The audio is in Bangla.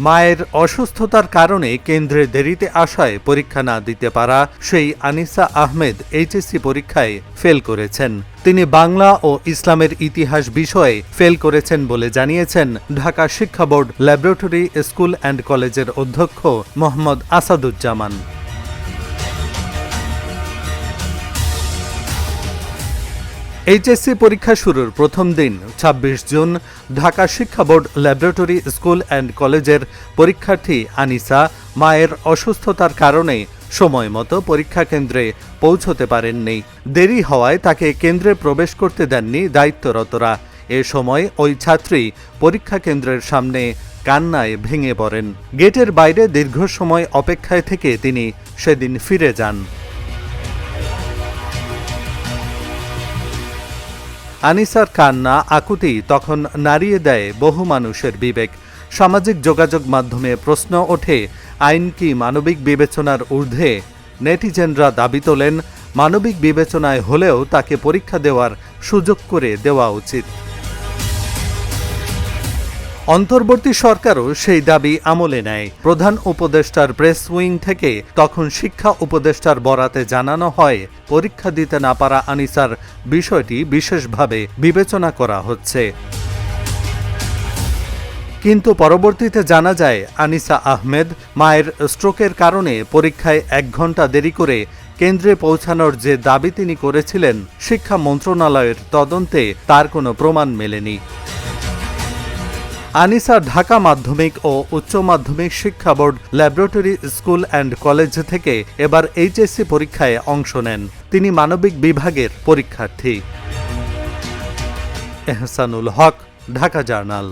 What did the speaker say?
মায়ের অসুস্থতার কারণে কেন্দ্রে দেরিতে আসায় পরীক্ষা না দিতে পারা সেই আনিসা আহমেদ এইচএসসি পরীক্ষায় ফেল করেছেন। তিনি বাংলা ও ইসলামের ইতিহাস বিষয়ে ফেল করেছেন বলে জানিয়েছেন ঢাকা শিক্ষা বোর্ড ল্যাবরেটরি স্কুল অ্যান্ড কলেজের অধ্যক্ষ মোহাম্মদ আসাদুজ্জামান। এইচএসসি পরীক্ষা শুরুর প্রথম দিন ২৬ জুন ঢাকা শিক্ষা বোর্ড ল্যাবরেটরি স্কুল অ্যান্ড কলেজের পরীক্ষার্থী আনিসা মায়ের অসুস্থতার কারণে সময় মতো পরীক্ষা কেন্দ্রে পৌঁছতে পারেননি। দেরি হওয়ায় তাকে কেন্দ্রে প্রবেশ করতে দেননি দায়িত্বরতরা। এ সময় ওই ছাত্রী পরীক্ষা কেন্দ্রের সামনে কান্নায় ভেঙে পড়েন। গেটের বাইরে দীর্ঘ সময় অপেক্ষায় থেকে তিনি সেদিন ফিরে যান। আনিসার কান্না আকুতি তখন নাড়িয়ে দেয় বহু মানুষের বিবেক। সামাজিক যোগাযোগ মাধ্যমে প্রশ্ন ওঠে, আইন কি মানবিক বিবেচনার ঊর্ধ্বে? নেটিজেনরা দাবি তোলেন, মানবিক বিবেচনায় হলেও তাকে পরীক্ষা দেওয়ার সুযোগ করে দেওয়া উচিত। অন্তর্বর্তী সরকারও সেই দাবি আমলে নেয়। প্রধান উপদেষ্টার প্রেস উইং থেকে তখন শিক্ষা উপদেষ্টার বরাতে জানানো হয়, পরীক্ষা দিতে না পারা আনিসার বিষয়টি বিশেষভাবে বিবেচনা করা হচ্ছে। কিন্তু পরবর্তীতে জানা যায় আনিসা আহমেদ মায়ের স্ট্রোকের কারণে পরীক্ষায় ১ ঘণ্টা দেরি করে কেন্দ্রে পৌঁছানোর যে দাবি তিনি করেছিলেন, শিক্ষা মন্ত্রণালয়ের তদন্তে তার কোনো প্রমাণ মেলেনি। আনিসা ঢাকা মাধ্যমিক ও উচ্চ মাধ্যমিক শিক্ষা board laboratory school and college থেকে এবার এইচএসসি পরীক্ষায় অংশ নেন। তিনি মানবিক বিভাগের পরীক্ষার্থী। এহসানুল হক, ঢাকা জার্নাল।